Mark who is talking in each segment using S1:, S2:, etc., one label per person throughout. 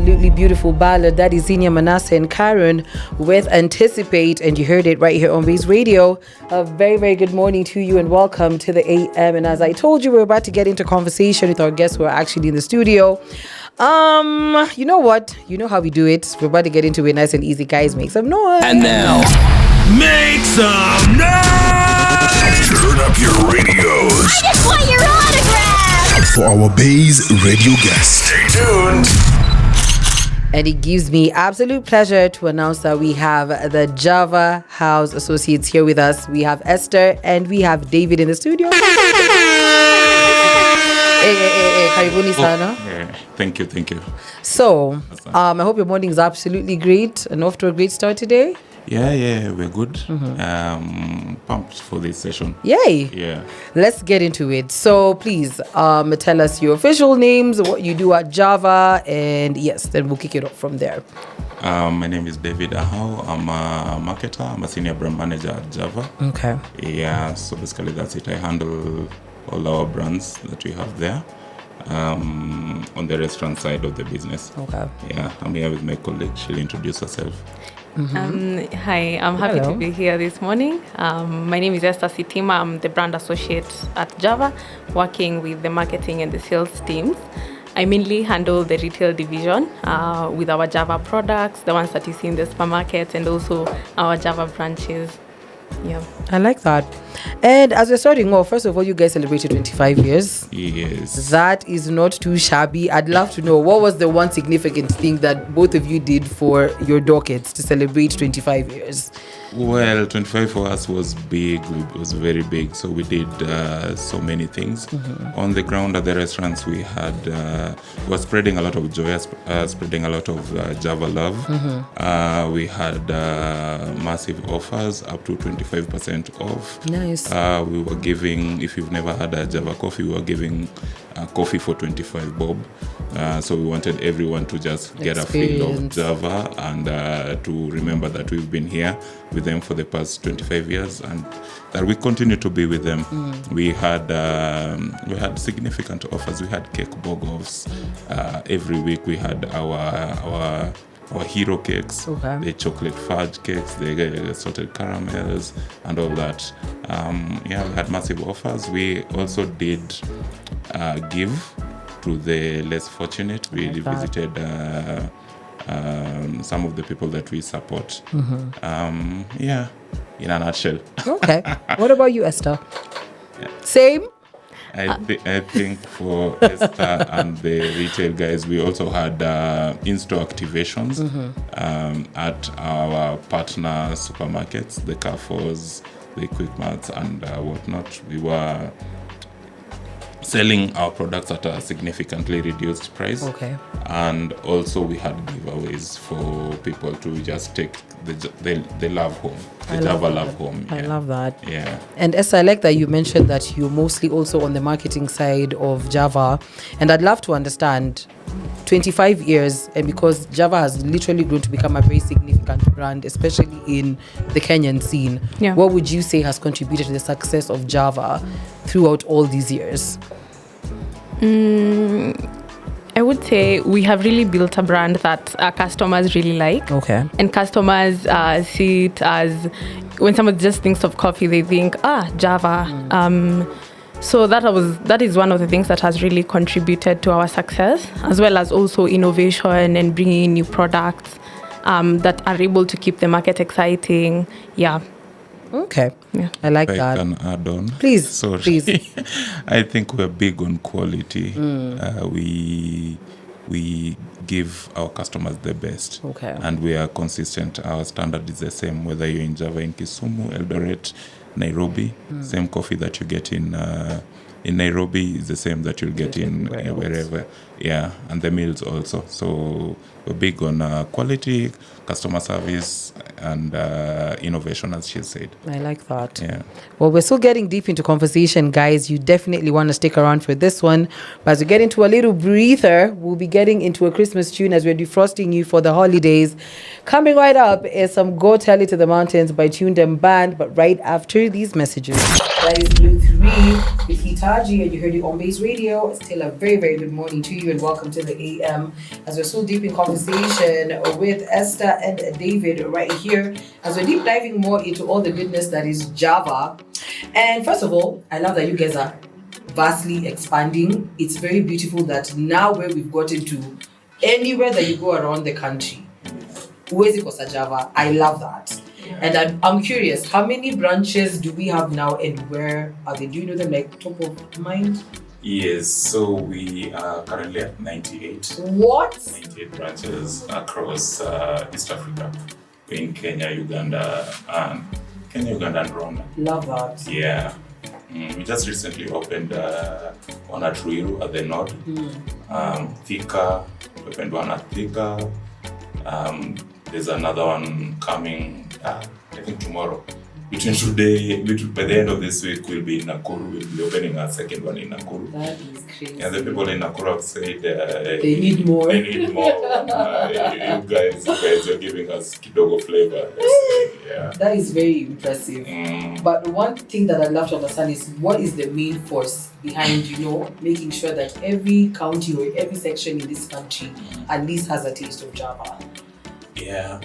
S1: absolutely beautiful ballad. That is Zinia Manasseh and Karen with Anticipate, and you heard it right here on Base Radio. A very, very good morning to you and welcome to the AM. And as I told you, we're about to get into conversation with our guests who are actually in the studio. You know what? You know how we do it. We're about to get into it nice and easy, guys. Make some noise.
S2: And now, make some noise!
S3: Turn up your radios.
S4: I just want your autograph!
S3: For our Base Radio guest. Stay tuned.
S1: And it gives me absolute pleasure to announce that we have the Java House Associates here with us. We have Esther and we have David in the studio. Karibuni sana.
S2: Thank you.
S1: So, I hope your morning is absolutely great and off to a great start today.
S2: Yeah, we're good. Pumped for this session.
S1: Yay!
S2: Yeah.
S1: Let's get into it. So, please tell us your official names, what you do at Java, and yes, then we'll kick it off from there.
S2: My name is David Ahau. I'm a marketer. I'm a senior brand manager at Java.
S1: Okay.
S2: Yeah, so basically that's it. I handle all our brands that we have there on the restaurant side of the business.
S1: Okay.
S2: Yeah, I'm here with my colleague. She'll introduce herself.
S5: Hi, I'm happy to be here this morning. My name is Esther Sitima. I'm the brand associate at Java, working with the marketing and the sales teams. I mainly handle the retail division with our Java products, the ones that you see in the supermarket, and also our Java branches. Yeah,
S1: I like that. And as we're starting off, first of all, you guys celebrated 25 years.
S2: Yes.
S1: That is not too shabby. I'd love to know, what was the one significant thing that both of you did for your dockets to celebrate 25 years?
S2: Well, 25 for us was big. It was very big. So we did so many things. On the ground at the restaurants, we was spreading a lot of joy, spreading a lot of Java love. We had massive offers, up to 25% off.
S1: Nice.
S2: We were giving, if you've never had a Java coffee, we were giving coffee for 25 bob. So we wanted everyone to just get a feel of Java and to remember that we've been here with them for the past 25 years and that we continue to be with them. We had significant offers. We had cake bog-offs. Every week we had our hero cakes, the chocolate fudge cakes, the salted caramels, and all that. We had massive offers. We also did give to the less fortunate. We visited some of the people that we support. In a nutshell.
S1: Okay. What about you, Esther? Same?
S2: I think for Esther and the retail guys, we also had in-store activations at our partner supermarkets, the Carrefours, the Quick Marts, and whatnot. We were selling our products at a significantly reduced price.
S1: Okay.
S2: And also we had giveaways for people to just take the love home, the Java love home.
S1: I love that.
S2: Yeah.
S1: And Esther, I like that you mentioned that you're mostly also on the marketing side of Java. And I'd love to understand 25 years, and because Java has literally grown to become a very significant brand, especially in the Kenyan scene, what would you say has contributed to the success of Java throughout all these years?
S5: I would say we have really built a brand that our customers really like.
S1: Okay.
S5: And customers see it as, when someone just thinks of coffee, they think, Java. So that is one of the things that has really contributed to our success, as well as also innovation and bringing in new products that are able to keep the market exciting. Yeah.
S1: Okay. Yeah. I like that.
S2: I can add on.
S1: Please.
S2: Sorry.
S1: Please.
S2: I think we're big on quality. We give our customers the best.
S1: Okay.
S2: And we are consistent. Our standard is the same, whether you're in Java, in Kisumu, Eldoret, Nairobi. Same coffee that you get in Nairobi is the same that you'll get in wherever. Yeah, and the meals also. So we're big on quality, customer service, and innovation, as she said.
S1: I like that.
S2: Yeah.
S1: Well, we're still getting deep into conversation, guys. You definitely want to stick around for this one. But as we get into a little breather, we'll be getting into a Christmas tune as we're defrosting you for the holidays. Coming right up is some Go Tell It to the Mountains by Tune Them Band, but right after these messages. That is Blue 3 with Hita. Haji, and you heard it on Base Radio. Still a very, very good morning to you, and welcome to the AM. As we're so deep in conversation with Esther and David right here, as we're deep diving more into all the goodness that is Java. And first of all, I love that you guys are vastly expanding. It's very beautiful that now where we've gotten to, anywhere that you go around the country, Uwezi Kosa Java. I love that. And I'm curious, how many branches do we have now, and where are they? Do you know them like top of mind?
S2: Yes, so we are currently at 98.
S1: What?
S2: 98 branches across East Africa, in Kenya, Uganda, and Rwanda.
S1: Love that.
S2: Yeah. We just recently opened one at Ruiru at the north. Thika, we opened one at Thika. There's another one coming, I think tomorrow. By the end of this week, we'll be in Nakuru. We'll be opening our second one in Nakuru.
S1: That is crazy.
S2: And the people in Nakuru have said
S1: they need more.
S2: They need more. You guys are giving us kidogo flavor. Yeah.
S1: That is very impressive. But one thing that I'd love to understand is what is the main force behind, making sure that every county or every section in this country at least has a taste of Java?
S2: Yeah,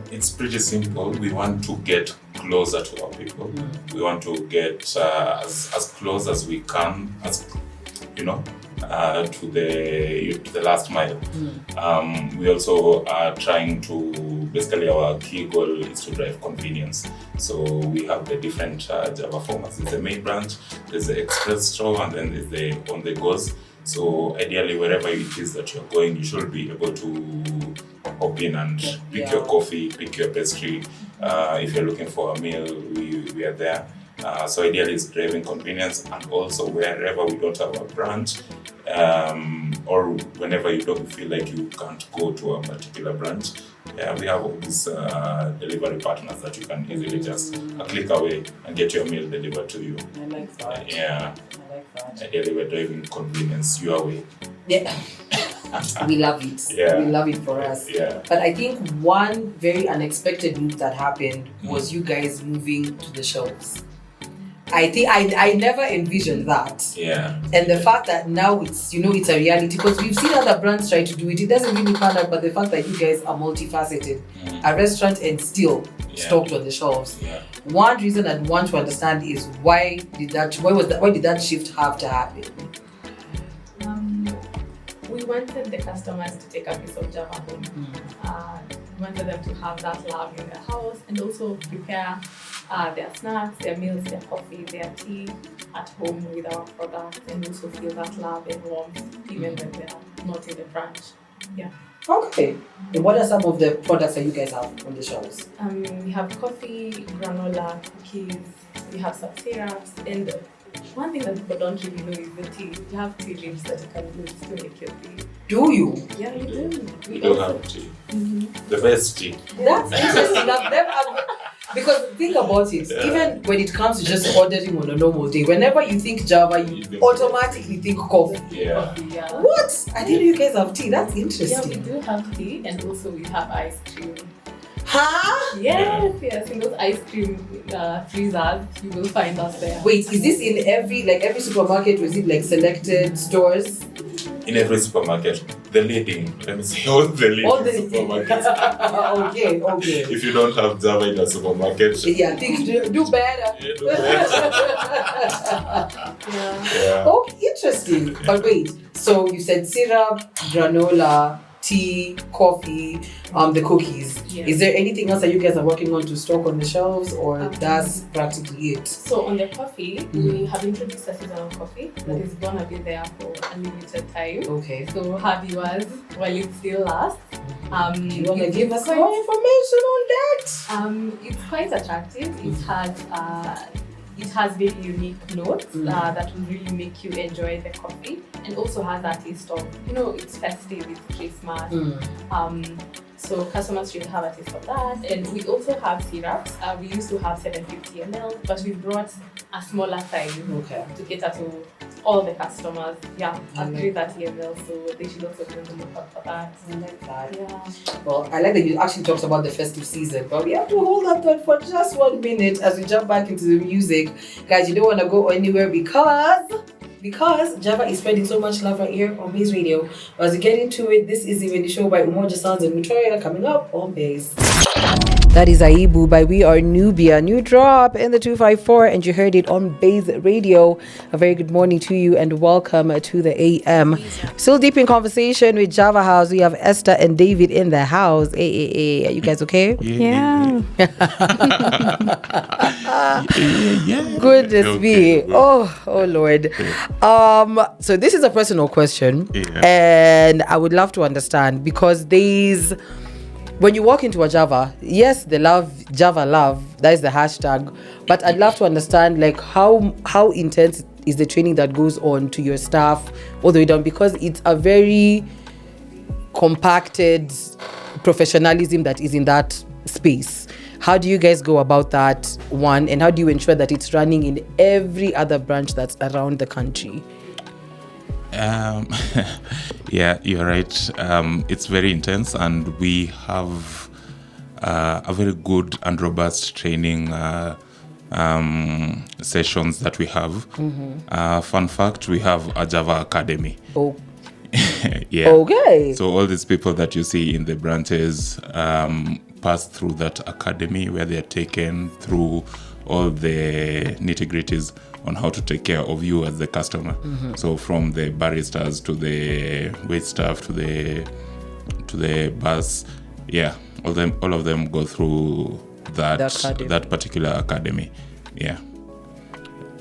S2: it's pretty simple. We want to get closer to our people. We want to get as close as we can, to the last mile. We also are trying to, basically our key goal is to drive convenience. So we have the different Java formats. There's the main branch, there's the express store, and then there's the on the goes. So ideally, wherever it is that you're going, you should be able to hop in and pick your coffee, pick your pastry. If you're looking for a meal, we are there. So ideally, it's driving convenience, and also wherever we don't have a branch, or whenever you don't feel like you can't go to a particular branch, we have all these delivery partners that you can easily just a click away and get your meal delivered to you.
S1: I like that.
S2: Yeah.
S1: I like that.
S2: Ideally, we're driving convenience your way.
S1: Yeah. We love it.
S2: Yeah.
S1: We love it for us.
S2: Yeah.
S1: But I think one very unexpected move that happened was you guys moving to the shelves. I think I never envisioned that.
S2: Yeah.
S1: And the fact that now it's it's a reality, because we've seen other brands try to do it. It doesn't really pan out, but the fact that you guys are multifaceted, a restaurant and still stocked on the shelves.
S2: Yeah.
S1: One reason I'd want to understand is why did that shift have to happen?
S5: We wanted the customers to take a piece of Java home. We wanted them to have that love in their house, and also prepare their snacks, their meals, their coffee, their tea at home with our products, and also feel that love and warmth even when they're not in the branch. Yeah.
S1: Okay. And what are some of the products that you guys have on the shelves?
S5: We have coffee, granola, cookies, we have some syrups, and one thing that people don't really know is the tea. You have tea leaves that you can use to make your tea.
S1: Do you?
S5: Yeah, we do.
S2: We do have tea. The best tea.
S1: That's interesting. Because think about it, even when it comes to just ordering on a normal day, whenever you think Java, you automatically think coffee.
S2: Yeah.
S5: Yeah.
S1: What? I didn't know you guys have tea. That's
S5: Yeah,
S1: interesting.
S5: we do have tea, and also we have ice cream.
S1: Huh?
S5: Yes, in those ice cream freezers, you will find us there.
S1: Wait, is this in every supermarket, or is it like selected stores?
S2: In every supermarket, the leading, let me say, all the leading supermarkets.
S1: Okay.
S2: If you don't have Java in a supermarket,
S1: Yeah, things do better.
S2: you do better. Yeah.
S1: Okay, interesting. But wait, so you said syrup, granola, tea, coffee, the cookies.
S5: Yes.
S1: Is there anything else that you guys are working on to stock on the shelves, or that's practically it?
S5: So on the coffee, we have introduced a seasonal coffee that is gonna be there for a limited time.
S1: Okay.
S5: So have yours while it still lasts.
S1: Do you want to give us more information on that?
S5: It's quite attractive. It has very unique notes that will really make you enjoy the coffee, and also has that taste of, it's festive, it's Christmas. So customers should have a taste of that. And we also have syrups. We used to have 750 ml, but we brought a smaller size to cater to all the customers. Yeah, at 330 ml, so they should also be on the lookout for that.
S1: I like that.
S5: Yeah.
S1: Well, I like that you actually talked about the festive season, but we have to hold that thought for just 1 minute as we jump back into the music. Guys, you don't want to go anywhere because because Java is spreading so much love right here on Base Radio. As we get into it, this is even the show by Umoja Sounds and Mutoria coming up on Base. That is Aibu by We Are Nubia. New drop in the 254, and you heard it on Base Radio. A very good morning to you and welcome to the AM. Still deep in conversation with Java House. We have Esther and David in the house. Hey. Are you guys okay?
S5: Yeah.
S1: Goodness me. Oh Lord. So this is a personal question, and I would love to understand, because when you walk into a Java, yes, the Java love, that is the hashtag, but I'd love to understand like how intense is the training that goes on to your staff all the way down, because it's a very compacted professionalism that is in that space. How do you guys go about that, one, and how do you ensure that it's running in every other branch that's around the country?
S2: Yeah, you're right. It's very intense, and we have a very good and robust training sessions that we have. Fun fact, we have a Java Academy.
S1: Oh.
S2: Yeah.
S1: Okay.
S2: So all these people that you see in the branches pass through that academy, where they're taken through all the nitty-gritties on how to take care of you as the customer. So from the baristas to the wait staff to the bus, all of them go through that particular academy. Yeah.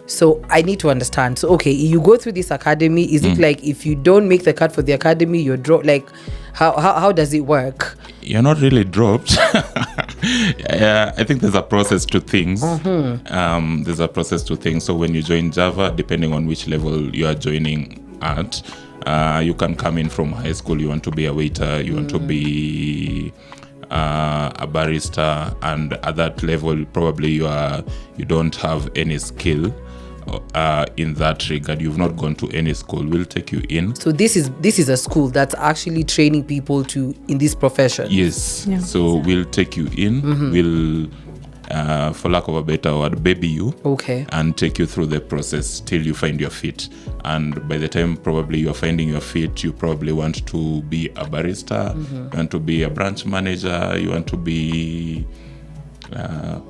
S1: So I need to understand. So okay, you go through this academy. Is it like if you don't make the cut for the academy, you're dropped? Like how does it work?
S2: You're not really dropped. I think there's a process to things. There's a process to things. So when you join Java, depending on which level you are joining at, you can come in from high school. You want to be a waiter. You want to be a barista, and at that level, probably you don't have any skill in that regard. You've not gone to any school. We'll take you in.
S1: So this is a school that's actually training people in this profession.
S2: Yes. Yeah. So we'll take you in. We'll, for lack of a better word, baby you.
S1: Okay.
S2: And take you through the process till you find your feet. And by the time probably you're finding your feet, you probably want to be a barista. You want to be a branch manager. You want to be a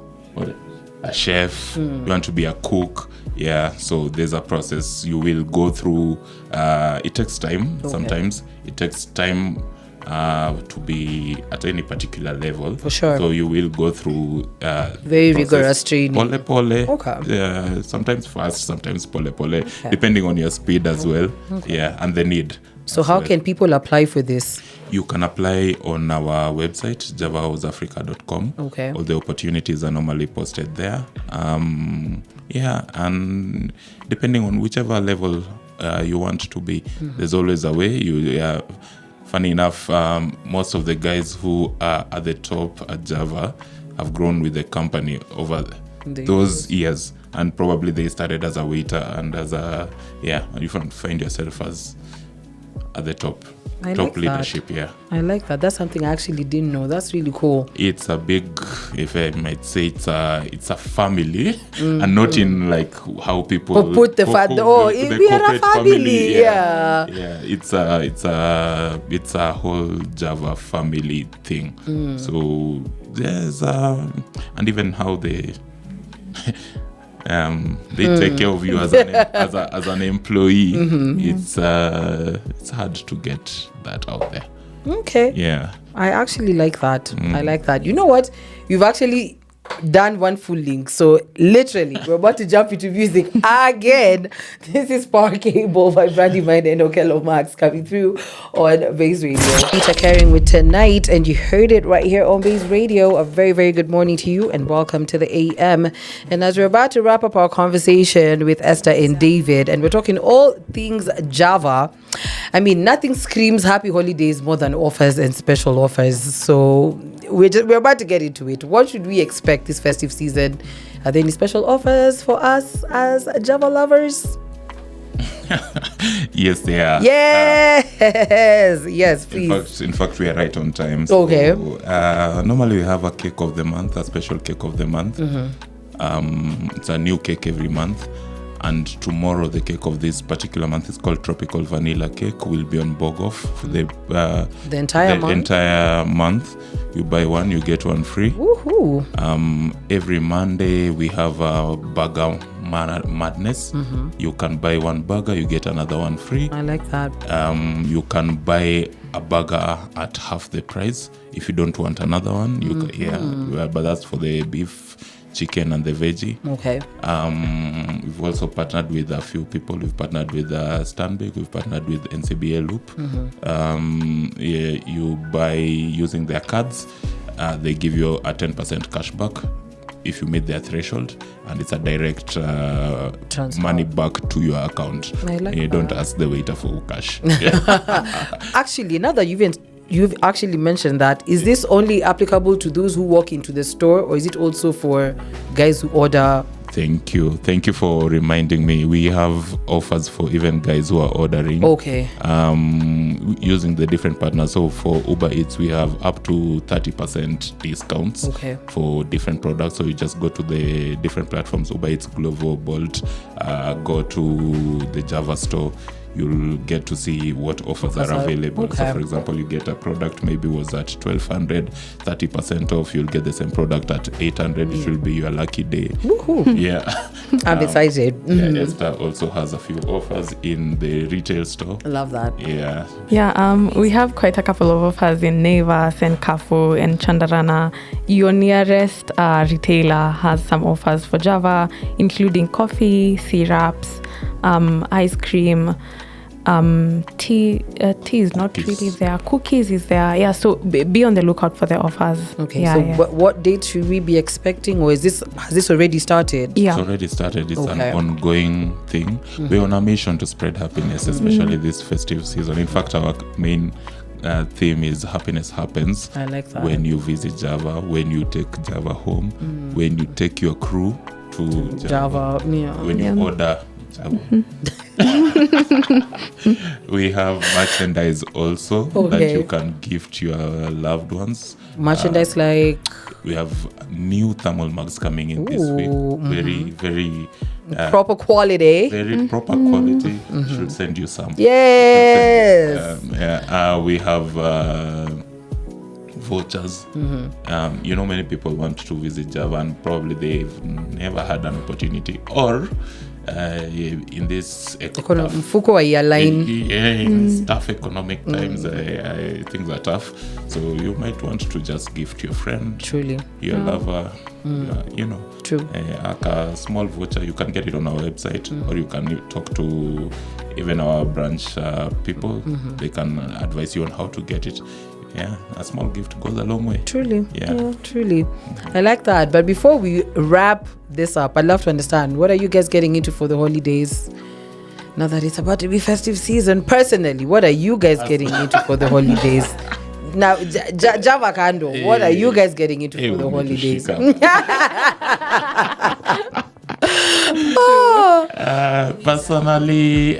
S2: chef. You want to be a cook. Yeah, so there's a process you will go through. It takes time. Okay. Sometimes it takes time to be at any particular level.
S1: For sure.
S2: So you will go through
S1: very rigorous training.
S2: Pole.
S1: Okay.
S2: Sometimes fast, sometimes pole. Okay. Depending on your speed as well. Okay. Yeah, and the need.
S1: So how can people apply for this?
S2: You can apply on our website, javahouseafrica.com.
S1: Okay.
S2: All the opportunities are normally posted there. And depending on whichever level you want to be, there's always a way. Funny enough, most of the guys who are at the top at Java have grown with the company over those years, and probably they started as a waiter and you find yourself as at the top leadership.
S1: Yeah, I like that. That's something I actually didn't know. That's really cool.
S2: It's a big, if I might say, it's a family, and not in like how people
S1: put the we are a family. Yeah.
S2: It's a whole Java family thing. So there's and even how they take care of you as an employee. It's hard to get that out there.
S1: Okay.
S2: Yeah.
S1: I actually like that. I like that. You know what? You've actually done one full link. So literally, we're about to jump into music again. This is Power Cable by Brandy Mind and Okello Max coming through on Base Radio. Peter Caring with Tonight, and you heard it right here on Base Radio. A very, very good morning to you and welcome to the AM. And as we're about to wrap up our conversation with Esther and David, and we're talking all things Java, I mean, nothing screams happy holidays more than offers and special offers. So we're about to get into it. What should we expect this festive season? Are there any special offers for us as Java lovers?
S2: Yes, there are.
S1: Yes, please.
S2: In fact, we are right on time. So,
S1: okay.
S2: Normally we have a cake of the month, a special cake of the month. It's a new cake every month. And tomorrow, the cake of this particular month is called Tropical Vanilla Cake. Will be on Bogoff for the entire month. You buy one, you get one free.
S1: Woohoo!
S2: Every Monday we have a burger madness. You can buy one burger, you get another one free.
S1: I like that.
S2: You can buy a burger at half the price if you don't want another one. But that's for the beef, chicken, and the veggie.
S1: Okay.
S2: We've also partnered with a few people. We've partnered with Stanbic. We've partnered with NCBA Loop. You buy using their cards. They give you a 10% cashback if you meet their threshold, and it's a direct money back to your account.
S1: I like
S2: you don't ask the waiter for cash.
S1: Actually, now that you've actually mentioned that, is this only applicable to those who walk into the store, or is it also for guys who order?
S2: Thank you for reminding me. We have offers for even guys who are ordering.
S1: Okay.
S2: Using the different partners. So for Uber Eats, we have up to 30% discounts.
S1: Okay.
S2: For different products. So you just go to the different platforms: Uber Eats, Glovo, Bolt. Go to the Java store. You'll get to see what offers are available.
S1: Okay.
S2: So, for example, you get a product maybe was at 1,200, 30% off. You'll get the same product at 800. It will be your lucky day.
S1: Woohoo.
S2: Yeah.
S1: I'm excited.
S2: Esther also has a few offers in the retail store.
S1: I love that.
S2: Yeah.
S5: Yeah, we have quite a couple of offers in Naivas and Carrefour and Chandarana. Your nearest retailer has some offers for Java, including coffee, syrups, ice cream, tea is not
S2: Cookies.
S5: really there. Cookies is there. Yeah, so be on the lookout for the offers.
S1: Okay,
S5: yeah,
S1: so
S5: yeah.
S1: what date should we be expecting, or has this already started?
S5: Yeah.
S2: It's already started. It's
S1: Okay.
S2: an ongoing thing. We're on a mission to spread happiness, especially this festive season. In fact, our main theme is happiness happens.
S1: I like that.
S2: When you visit Java, when you take Java home, when you take your crew to Java,
S1: yeah.
S2: when you order Java. We have merchandise also that
S1: Okay.
S2: you can gift your loved ones.
S1: Merchandise like
S2: We have new thermal mugs coming in this week. Very, very
S1: proper quality.
S2: very proper quality. Should send you some.
S1: Yes.
S2: We have vouchers. Many people want to visit Java and probably they've never had an opportunity, or in this
S1: Mfuko wa airline.
S2: in tough economic times, things are tough. So you might want to just gift your friend,
S1: Truly.
S2: your lover,
S1: True.
S2: a small voucher. You can get it on our website, or you can talk to even our branch people. They can advise you on how to get it. Yeah, a small gift goes a long way.
S1: Truly.
S2: Yeah.
S1: Truly. I like that. But before we wrap this up, I'd love to understand, what are you guys getting into for the holidays? Now that it's about to be festive season, personally, what are you guys getting into for the holidays? Now, Java Kando, what are you guys getting into for the holidays?
S2: Personally,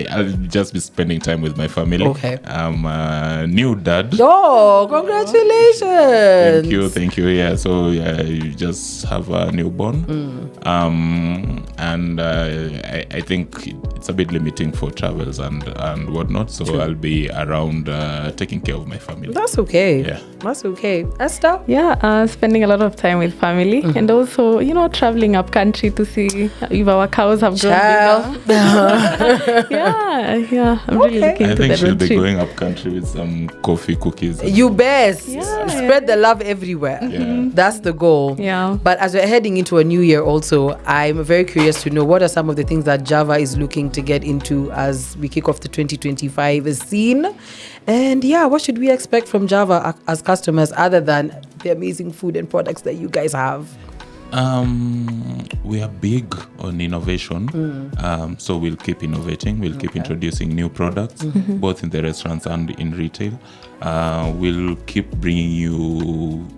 S2: I'll just be spending time with my family.
S1: Okay.
S2: I'm a new dad.
S1: Oh, congratulations.
S2: Thank you. Yeah, so you just have a newborn. And I think it's a bit limiting for travels and whatnot. So I'll be around taking care of my family.
S1: That's okay.
S2: Yeah.
S1: That's okay. Esther?
S5: Yeah, spending a lot of time with family and also, traveling up country to see if our cows have grown bigger. Yeah. I'm really looking
S2: I
S5: to
S2: think
S5: that
S2: she'll
S5: road
S2: be
S5: trip.
S2: going up country with some coffee, cookies.
S1: You best.
S5: Yeah.
S1: Spread the love everywhere.
S2: Yeah.
S1: That's the goal.
S5: Yeah.
S1: But as we're heading into a new year also, I'm very curious to know, what are some of the things that Java is looking to get into as we kick off the 2025 scene? And what should we expect from Java as customers, other than the amazing food and products that you guys have?
S2: We are big on innovation, so we'll keep innovating. We'll keep introducing new products, both in the restaurants and in retail. We'll keep bringing you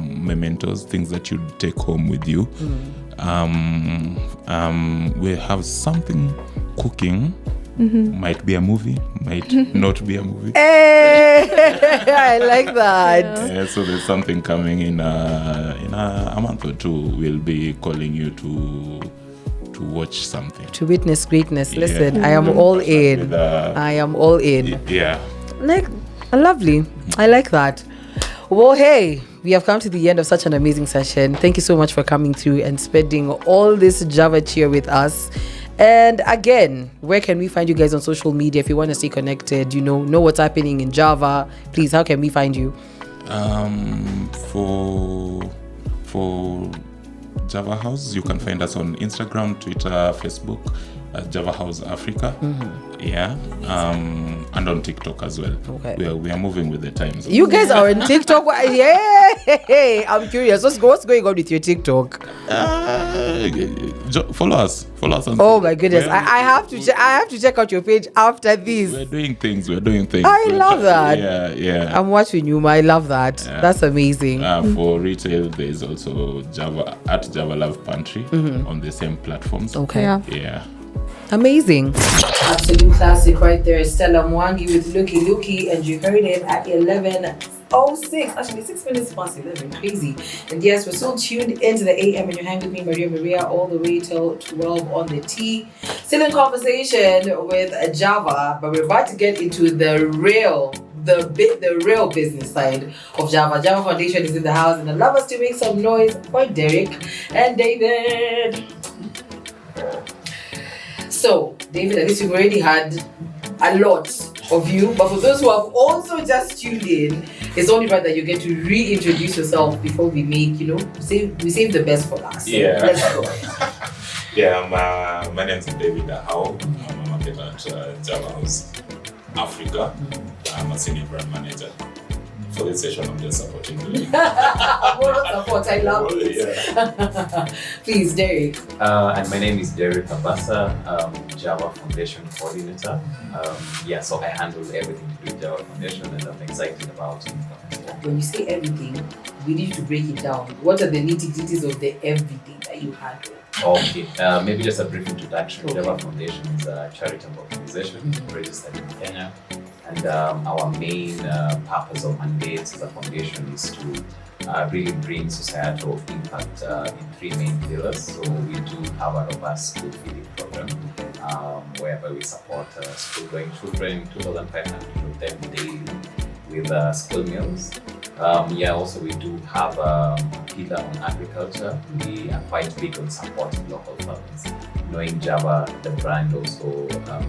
S2: mementos, things that you take home with you. We have something cooking. Might be a movie, might not be a movie.
S1: Hey, I like that.
S2: So there's something coming in a a month or two, we'll be calling you to watch something.
S1: To witness greatness.
S2: Yeah.
S1: Listen, I am all in.
S2: With,
S1: I am all in.
S2: Yeah.
S1: Like, lovely. I like that. Well, hey, we have come to the end of such an amazing session. Thank you so much for coming through and spending all this Java cheer with us. And again, where can we find you guys on social media if you want to stay connected? Know what's happening in Java. Please, how can we find you?
S2: For Java House, you can find us on Instagram, Twitter, Facebook at Java House Africa. Yeah. And on TikTok as well.
S1: Okay.
S2: We are moving with the times.
S1: You guys are on TikTok? Yeah. I'm curious. What's going on with your TikTok?
S2: Follow us. On
S1: Oh my goodness. I have to check out your page after this.
S2: We're doing things.
S1: I love that.
S2: Yeah.
S1: I'm watching you, ma. I love that.
S2: Yeah.
S1: That's amazing.
S2: For retail, there is also Java at Java Love Pantry on the same platforms.
S1: Okay.
S2: Yeah.
S1: Amazing. Absolute classic right there. Stella Mwangi with Looky Looky, and you heard it at 11:06. Actually, 6 minutes past 11. Crazy. And yes, we're still tuned into the AM, and you're hanging with me, Maria, all the way till 12 on the T. Still in conversation with Java, but we're about to get into the real business side of Java. Java Foundation is in the house, and I'd love us to make some noise for Derek and David. So, David, at least you've already had a lot of you, but for those who have also just tuned in, it's only right that you get to reintroduce yourself before we make, we save the best for last.
S2: Yeah.
S1: Let's go.
S2: Yeah, my name is David Ahau. I'm a marketer at Java House Africa. I'm a senior brand manager. For this session, I'm just supporting the
S1: support, I love it.
S2: Yeah.
S1: Please, Derek.
S6: And my name is Derek Abasa, Java Foundation Coordinator. So I handle everything to do with Java Foundation, and I'm excited about it.
S1: When you say everything, we need to break it down. What are the nitty-gritties of the everything that you handle?
S6: Okay, maybe just a brief introduction.
S1: Okay.
S6: Java Foundation is a charitable organization registered in Kenya. And our main purpose or mandate as a foundation is to really bring societal impact in three main pillars. So we do have a robust school feeding program whereby we support school-going children, 2,500 of them daily with school meals. Also we do have a pillar on agriculture. We are quite big on supporting local farmers. Knowing Java, the brand also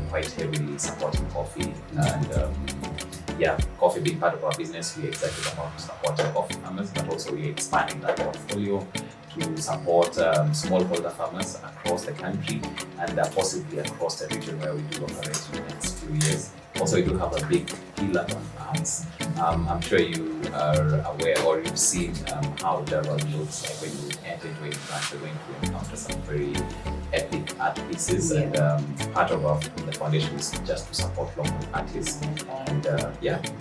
S6: quite heavily supporting coffee, and coffee being part of our business, we're excited about supporting coffee farmers, but also we're expanding that portfolio to support smallholder farmers across the country and possibly across the region where we do operate in the next few years. Also, we do have a big pillar on arts. I'm sure you are aware or you've seen how Java looks like when you enter into a branch. You're going to encounter some very epic art pieces, and part of the foundation is just to support local artists. And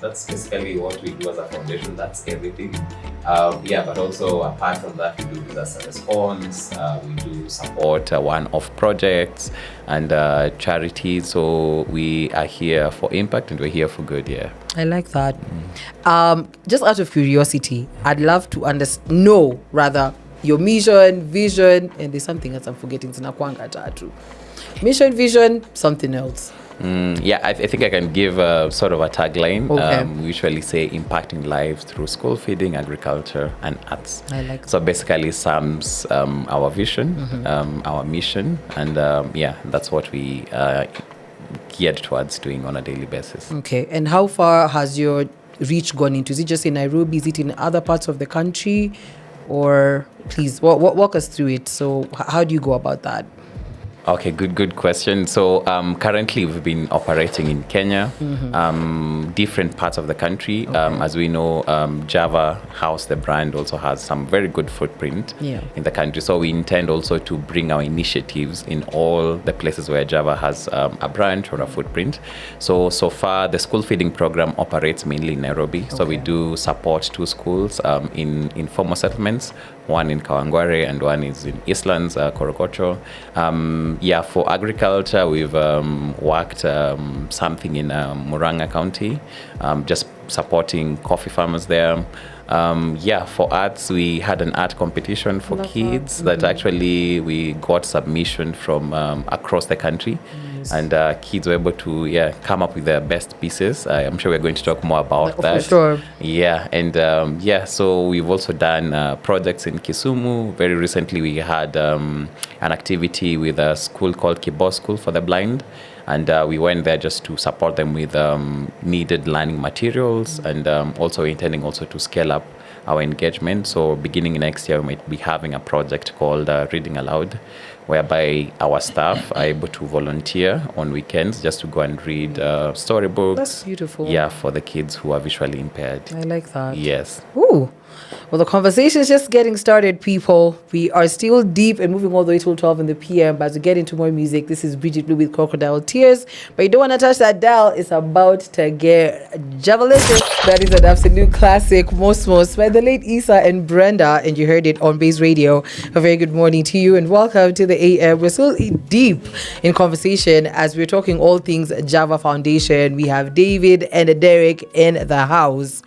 S6: that's basically what we do as a foundation. That's everything. But also apart from that, we do disaster response. We do support one-off projects and charities. So we are here for impact and we're here for good. Yeah.
S1: I like that. Just out of curiosity, I'd love to know your mission, vision, and there's something else I'm forgetting. Mission, vision, something else.
S6: I think I can give sort of a tagline.
S1: Okay.
S6: We usually say impacting lives through school feeding, agriculture, and arts.
S1: I like that.
S6: So basically sums our vision, our mission, and that's what we geared towards doing on a daily basis.
S1: Okay, and how far has your reach gone into? Is it just in Nairobi? Is it in other parts of the country? Or please walk us through it. So how do you go about that?
S6: Okay, good question. So currently we've been operating in Kenya, different parts of the country. Okay. As we know, Java House, the brand, also has some very good footprint in the country. So we intend also to bring our initiatives in all the places where Java has a branch or a footprint. So far, the school feeding program operates mainly in Nairobi. Okay. So we do support 2 schools in informal settlements. One in Kawangware and one is in Eastlands, Korokocho. For agriculture, we've worked something in Murang'a County, just supporting coffee farmers there.
S7: For arts, we had an art competition for kids that actually we got submission from across the country. And kids were able to come up with their best pieces. I'm sure we're going to talk more about that.
S1: For sure.
S7: Yeah, and so we've also done projects in Kisumu. Very recently, we had an activity with a school called Kibo School for the Blind. And we went there just to support them with needed learning materials, and also intending also to scale up our engagement. So beginning next year, we might be having a project called Reading Aloud, whereby our staff are able to volunteer on weekends just to go and read storybooks.
S1: That's beautiful.
S7: Yeah, for the kids who are visually impaired.
S1: I like that.
S7: Yes.
S1: Ooh. Well, the conversation is just getting started, people. We are still deep and moving all the way till 12 in the PM. But as we get into more music, this is Bridget Blue with Crocodile Tears. But you don't want to touch that dial. It's about to get javelicious. That is an absolute classic. Mosmos by the late Issa and Brenda. And you heard it on Base Radio. A very good morning to you and welcome to the AM. We're still deep in conversation as we're talking all things Java Foundation. We have David and Derek in the house.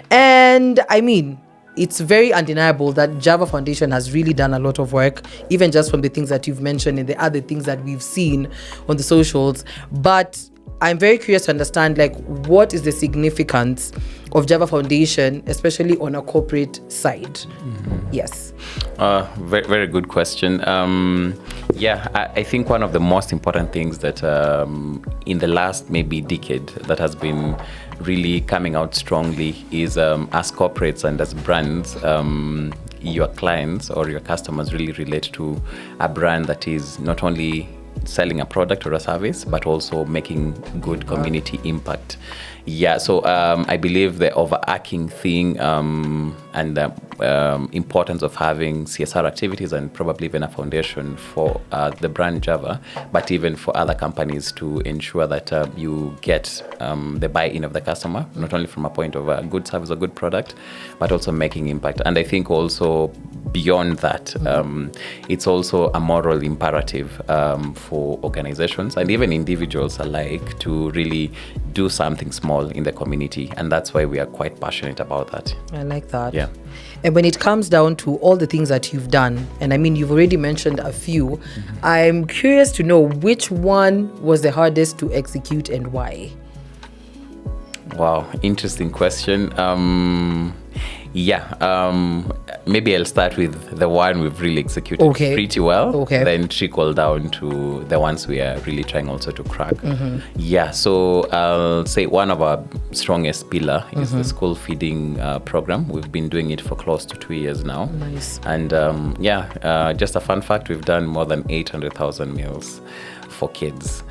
S1: And I mean, it's very undeniable that Java Foundation has really done a lot of work, even just from the things that you've mentioned and the other things that we've seen on the socials. But I'm very curious to understand, like, what is the significance of Java Foundation, especially on a corporate side? Mm-hmm. Yes.
S7: Very, very good question. I think one of the most important things that in the last maybe decade that has been really coming out strongly is as corporates and as brands, your clients or your customers really relate to a brand that is not only selling a product or a service, but also making good community impact. Yeah, so I believe the overarching thing and the importance of having CSR activities and probably even a foundation for the brand Java, but even for other companies to ensure that you get the buy-in of the customer, not only from a point of a good service or good product, but also making impact. And I think also beyond that, it's also a moral imperative for organizations and even individuals alike to really do something small in the community, and that's why we are quite passionate about that.
S1: I like that.
S7: Yeah.
S1: And when it comes down to all the things that you've done, and I mean, you've already mentioned a few, I'm curious to know which one was the hardest to execute and why.
S7: Wow, interesting question. Maybe I'll start with the one we've really executed pretty well, then trickle down to the ones we are really trying also to crack. So I'll say one of our strongest pillar is the school feeding program. We've been doing it for close to 2 years now.
S1: Nice.
S7: And just a fun fact, we've done more than 800,000 meals for kids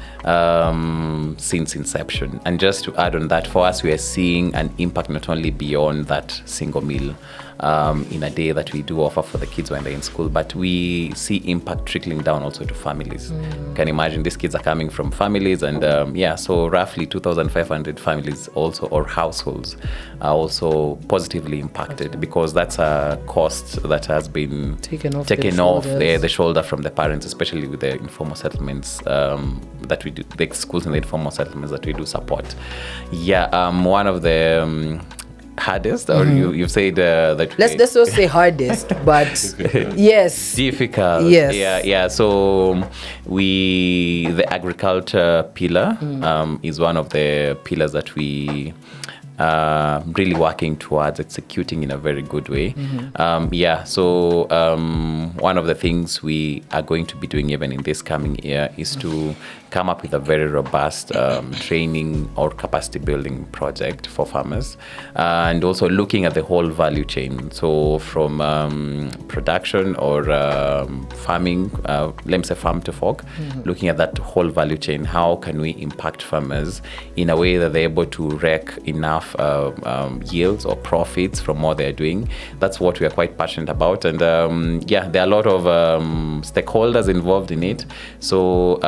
S7: since inception. And just to add on that, for us, we are seeing an impact not only beyond that single meal in a day that we do offer for the kids when they're in school, but we see impact trickling down also to families. You can imagine these kids are coming from families, and so roughly 2,500 families also, or households, are also positively impacted, because that's a cost that has been taken off the shoulder from the parents, especially with the informal settlements that we do, the schools and the informal settlements that we do support. One of the hardest, or you've said that
S1: let's just say hardest, but yes,
S7: difficult. So the agriculture pillar is one of the pillars that we really working towards executing in a very good way. One of the things we are going to be doing even in this coming year is to come up with a very robust training or capacity building project for farmers, and also looking at the whole value chain. So from production or farming, let me say farm to fork, looking at that whole value chain. How can we impact farmers in a way that they're able to wreak enough yields or profits from what they're doing? That's what we are quite passionate about. And there are a lot of stakeholders involved in it. So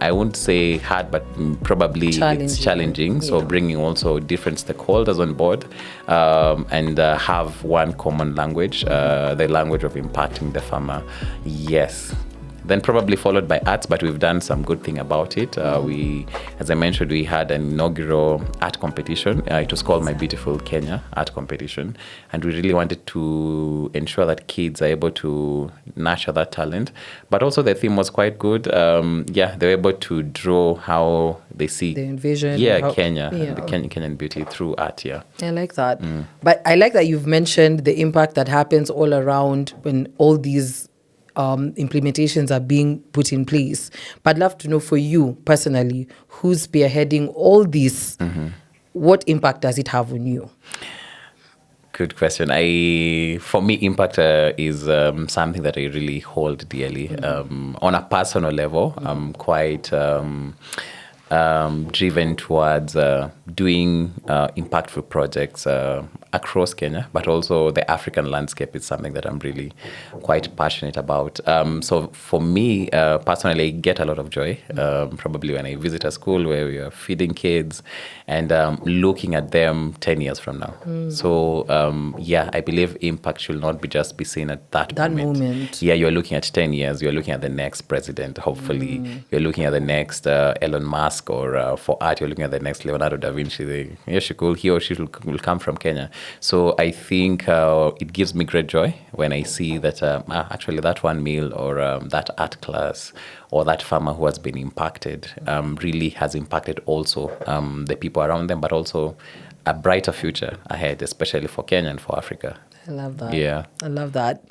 S7: I won't say hard, but probably it's challenging. So bringing also different stakeholders on board and have one common language, the language of impacting the farmer. Yes. then probably followed by arts, but we've done some good thing about it. We, as I mentioned, we had an inaugural art competition. It was called My Beautiful Kenya Art Competition, and we really wanted to ensure that kids are able to nurture that talent. But also the theme was quite good. They were able to draw how they see,
S1: they envision,
S7: Kenya, the Kenyan beauty through art. Yeah,
S1: I like that. But I like that you've mentioned the impact that happens all around when all these implementations are being put in place. But I'd love to know, for you personally, who's spearheading all this, what impact does it have on you?
S7: Good question. For me, impact is something that I really hold dearly. On a personal level, I'm quite driven towards doing impactful projects across Kenya, but also the African landscape is something that I'm really quite passionate about. So for me, personally, I get a lot of joy, probably when I visit a school where we are feeding kids and looking at them 10 years from now. So I believe impact should not be seen at that moment. Yeah, you're looking at 10 years, you're looking at the next president, hopefully. You're looking at the next Elon Musk, or for art, you're looking at the next Leonardo da Vinci. He or she will come from Kenya. So I think it gives me great joy when I see that actually that one meal or that art class or that farmer who has been impacted really has impacted also the people around them, but also a brighter future ahead, especially for Kenya and for Africa.
S1: I love that.
S7: Yeah.
S1: I love that.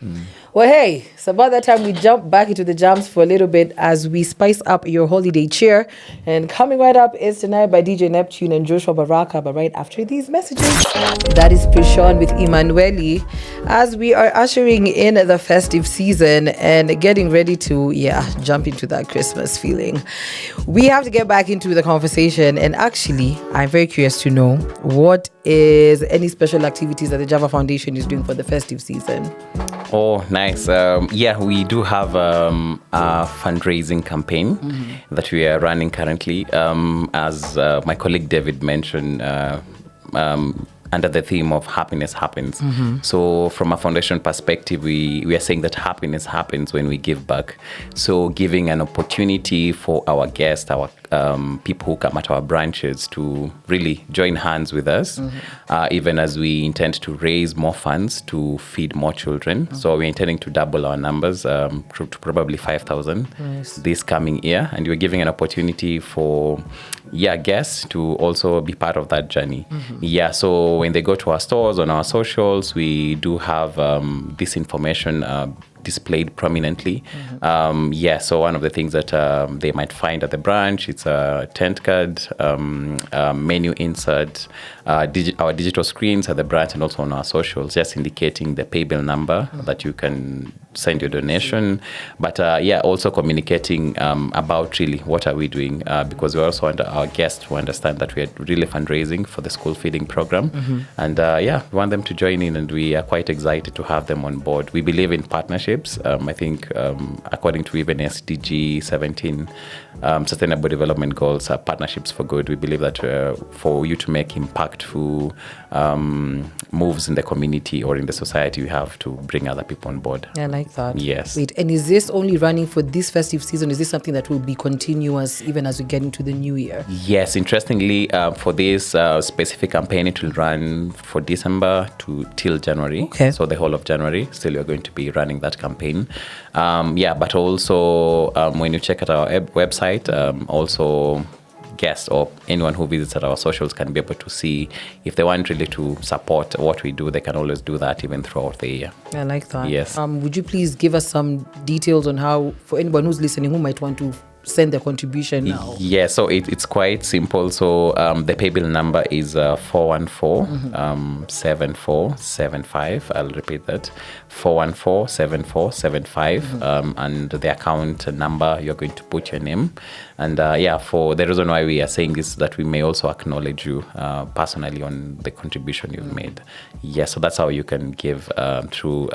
S1: Well, hey, it's about that time we jump back into the jams for a little bit as we spice up your holiday cheer. And coming right up is Tonight by DJ Neptune and Joshua Baraka. But right after these messages, that is Prishon with Emanueli as we are ushering in the festive season and getting ready to, jump into that Christmas feeling. We have to get back into the conversation. And actually, I'm very curious to know, what is any special activities that the Java Foundation is doing for the festive season?
S7: Oh, nice. We do have a fundraising campaign that we are running currently. As my colleague David mentioned, under the theme of happiness happens. So from a foundation perspective, we are saying that happiness happens when we give back. So giving an opportunity for our guests, our people who come at our branches to really join hands with us, even as we intend to raise more funds to feed more children. So we're intending to double our numbers to probably 5,000 this coming year. And we're giving an opportunity for guests to also be part of that journey. So when they go to our stores, on our socials, we do have this information displayed prominently. So one of the things that they might find at the branch, it's a tent card, menu insert, our digital screens at the branch and also on our socials, just indicating the pay bill number that you can send your donation. But also communicating about really what are we doing, because we also want our guests to understand that we are really fundraising for the school feeding program. And we want them to join in, and we are quite excited to have them on board. We believe in partnerships. I think according to even SDG 17, Sustainable Development Goals, partnerships for good. We believe that for you to make impactful moves in the community or in the society, you have to bring other people on board.
S1: I like that.
S7: Yes.
S1: Wait, and is this only running for this festive season? Is this something that will be continuous even as we get into the new year?
S7: Yes, interestingly, for this specific campaign, it will run for December till January.
S1: Okay.
S7: So the whole of January, still you're going to be running that campaign. But also when you check at our website, also guests or anyone who visits at our socials can be able to see if they want really to support what we do. They can always do that even throughout the year.
S1: I like that.
S7: Yes.
S1: Would you please give us some details on how, for anyone who's listening who might want to send their contribution now?
S7: Yeah, so it's quite simple. So the pay bill number is 414-7475. I'll repeat that, 414-7475. And the account number, you're going to put your name. And for the reason why we are saying this is that we may also acknowledge you personally on the contribution you've made. Yes, so that's how you can give through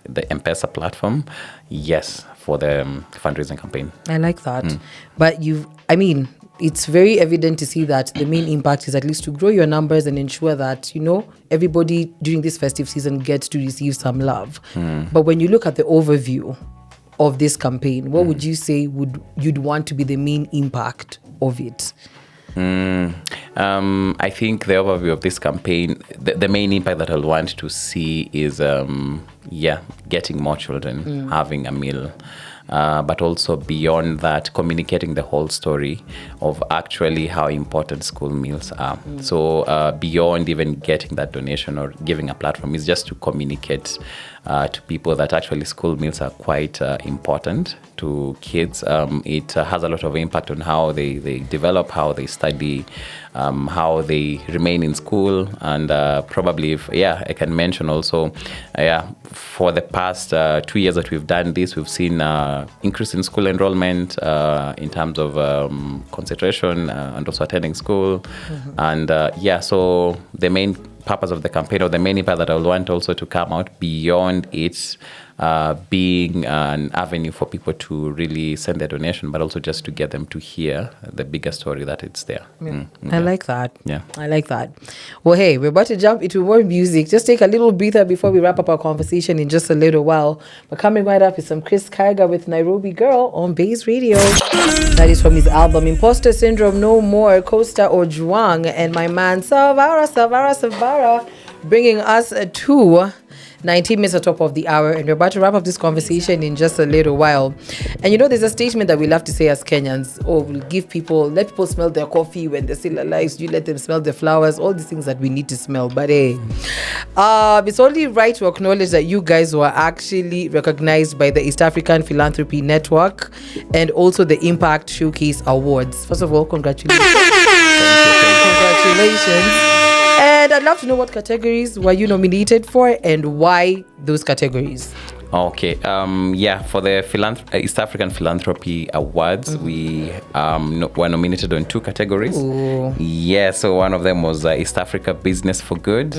S7: the M-Pesa platform. Yes, for the fundraising campaign.
S1: I like that. But it's very evident to see that the main impact is at least to grow your numbers and ensure that, everybody during this festive season gets to receive some love. But when you look at the overview of this campaign, what would you say you'd want to be the main impact of it?
S7: I think the overview of this campaign, the main impact that I'll want to see is, getting more children having a meal. But also beyond that, communicating the whole story of actually how important school meals are. So beyond even getting that donation or giving a platform, is just to communicate to people that actually school meals are quite important to kids. It has a lot of impact on how they develop, how they study, how they remain in school. And probably, I can mention also, for the past 2 years that we've done this, we've seen increase in school enrollment in terms of concentration and also attending school. And so the main purpose of the campaign, or the main impact that I would want also to come out beyond it being an avenue for people to really send their donation, but also just to get them to hear the bigger story that it's there.
S1: I like that.
S7: Yeah.
S1: I like that. Well, hey, we're about to jump into more music. Just take a little breather before we wrap up our conversation in just a little while. But coming right up is some Chris Kaiga with Nairobi Girl on Base Radio. That is from his album Imposter Syndrome, No More, Costa Ojwang, and my man Savara, bringing us to 19 minutes at top of the hour, and we're about to wrap up this conversation in just a little while. And there's a statement that we love to say as Kenyans: we'll let people smell their coffee when they're still alive. You let them smell the flowers, all these things that we need to smell. But hey, it's only right to acknowledge that you guys were actually recognized by the East African Philanthropy Network and also the Impact Showcase Awards. First of all, congratulations. Congratulations. And I'd love to know what categories were you nominated for and why those categories.
S7: Okay. For the East African Philanthropy Awards, we were nominated on 2 categories.
S1: Ooh.
S7: Yeah, so one of them was East Africa Business for Good,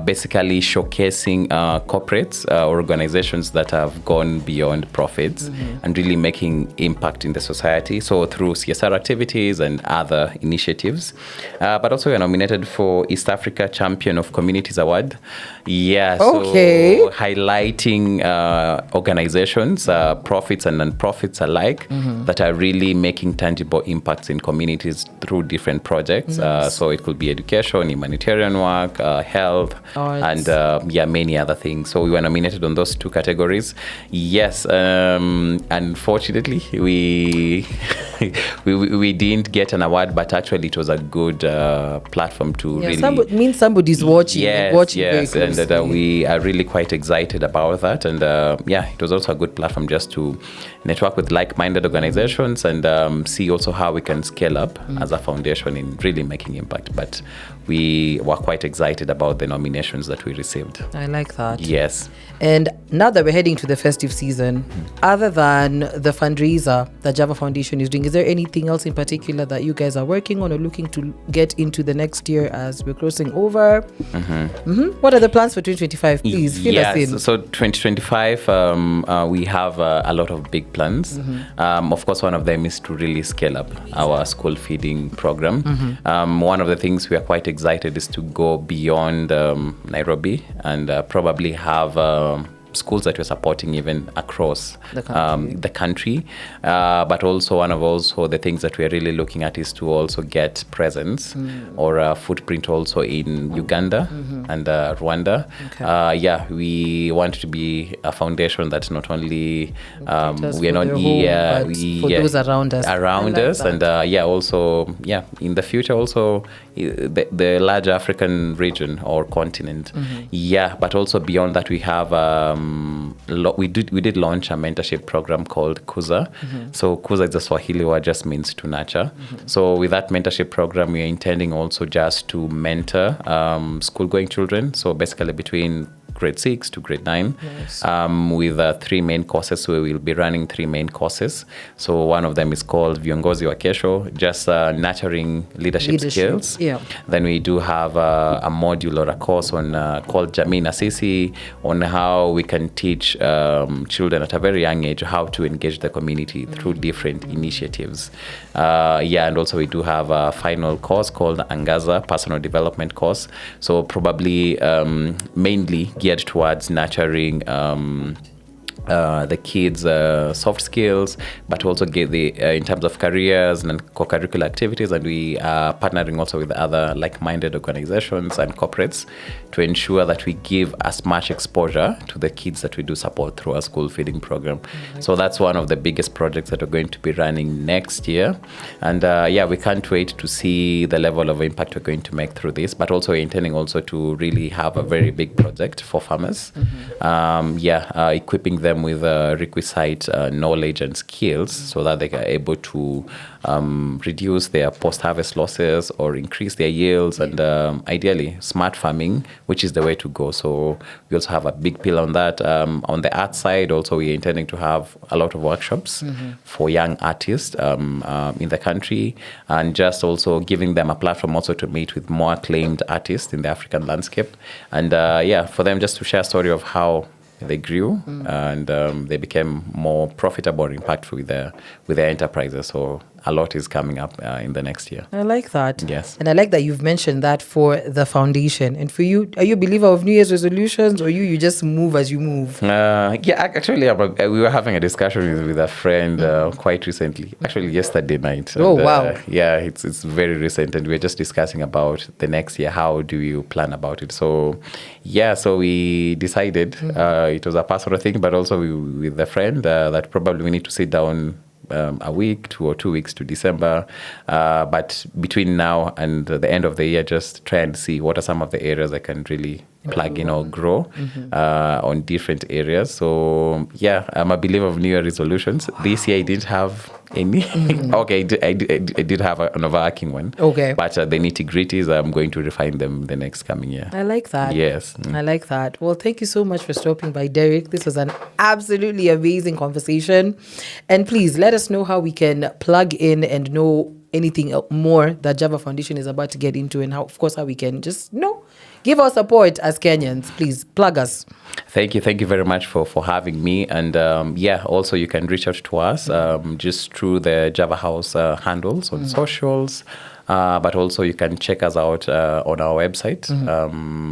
S7: basically showcasing corporates or organizations that have gone beyond profits and really making impact in the society. So through CSR activities and other initiatives. But also we are nominated for East Africa Champion of Communities Award. Yeah,
S1: okay.
S7: So highlighting organizations, profits and non-profits alike, that are really making tangible impacts in communities through different projects. So it could be education, humanitarian work, health,
S1: arts,
S7: and many other things. So we were nominated on those 2 categories. Yes, unfortunately, we we didn't get an award, but actually it was a good platform to really...
S1: somebody's watching.
S7: Yes, and that we are really quite excited about that. And it was also a good platform just to network with like-minded organizations and see also how we can scale up as a foundation in really making impact. But we were quite excited about the nominations that we received.
S1: I like that.
S7: Yes.
S1: And now that we're heading to the festive season, other than the fundraiser that Java Foundation is doing, is there anything else in particular that you guys are working on or looking to get into the next year as we're crossing over? What are the plans for 2025? Please fill us in.
S7: So 2025, we have a lot of big plans. Of course, one of them is to really scale up our school feeding program. One of the things we are quite excited is to go beyond Nairobi and probably have schools that we're supporting even across the country. But also one of the things that we're really looking at is to also get presence or a footprint also in Uganda and Rwanda.
S1: Okay.
S7: We want to be a foundation that not only
S1: we are not here, but for those around us.
S7: And also in the future also the large African region or continent. But also beyond that we have we did launch a mentorship program called Kuza. So Kuza is a Swahili word, just means to nurture. So with that mentorship program, we are intending also just to mentor school-going children. So basically between grade 6 to grade 9, with 3 main courses. So we will be running 3 main courses. So one of them is called Viongozi wa Kesho, just nurturing leadership skills.
S1: Yeah.
S7: Then we do have a module or a course on called Jamii na Sisi, on how we can teach children at a very young age how to engage the community through different initiatives. And also we do have a final course called Angaza, personal development course. So probably mainly geared towards nurturing the kids soft skills, but also get the in terms of careers and co-curricular activities, and we are partnering also with other like-minded organizations and corporates to ensure that we give as much exposure to the kids that we do support through our school feeding program. So that's one of the biggest projects that are going to be running next year, and we can't wait to see the level of impact we're going to make through this, but also we're intending also to really have a very big project for farmers, equipping them with requisite knowledge and skills so that they are able to reduce their post-harvest losses or increase their yields, and ideally smart farming, which is the way to go. So we also have a big pillar on that. On the art side also, we are intending to have a lot of workshops for young artists in the country, and just also giving them a platform also to meet with more acclaimed artists in the African landscape, and for them just to share a story of how they grew and they became more profitable and impactful with their enterprises. So a lot is coming up in the next year.
S1: I like that.
S7: Yes.
S1: And I like that you've mentioned that for the foundation. And for you, are you a believer of New Year's resolutions, or you just move as you move?
S7: Actually, we were having a discussion with a friend quite recently. Actually, yesterday night.
S1: Oh, wow.
S7: It's very recent, and we're just discussing about the next year. How do you plan about it? So we decided it was a personal thing, but also with a friend that probably we need to sit down a week, 2 or 2 weeks to December, but between now and the end of the year, just try and see what are some of the areas I can really plug in or grow on different areas. So I'm a believer of New Year resolutions. This year I didn't have any. Okay, I did have an overarching one.
S1: Okay,
S7: but the nitty-gritties, I'm going to refine them the next coming year.
S1: I like that.
S7: Yes.
S1: I like that. Well, thank you so much for stopping by, Derek. This was an absolutely amazing conversation. And please let us know how we can plug in and know anything more that Java Foundation is about to get into, and how we can just give our support as Kenyans. Please plug us.
S7: Thank you very much for having me, and also you can reach out to us just through the Java House handles on socials. But also you can check us out on our website.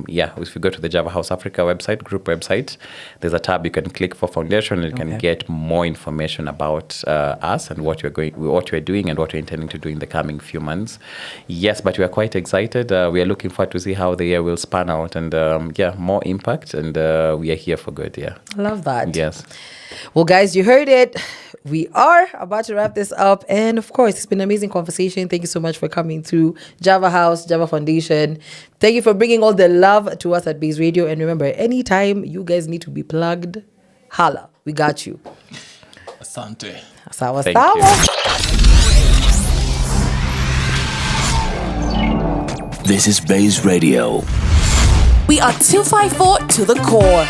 S7: If you go to the Java House Africa website, group website, there's a tab you can click for foundation, and you can get more information about us and what we're doing and what we're intending to do in the coming few months. Yes, but we are quite excited. We are looking forward to see how the year will span out, and more impact, and we are here for good. I
S1: love that.
S7: Yes.
S1: Well, guys, you heard it. We are about to wrap this up. And of course, it's been an amazing conversation. Thank you so much for coming through Java House, Java Foundation. Thank you for bringing all the love to us at Base Radio. And remember, anytime you guys need to be plugged, holla. We got you.
S2: Asante.
S1: Sawa,
S7: Thank
S1: sawa.
S3: This is Base Radio.
S8: We are 254 to the core.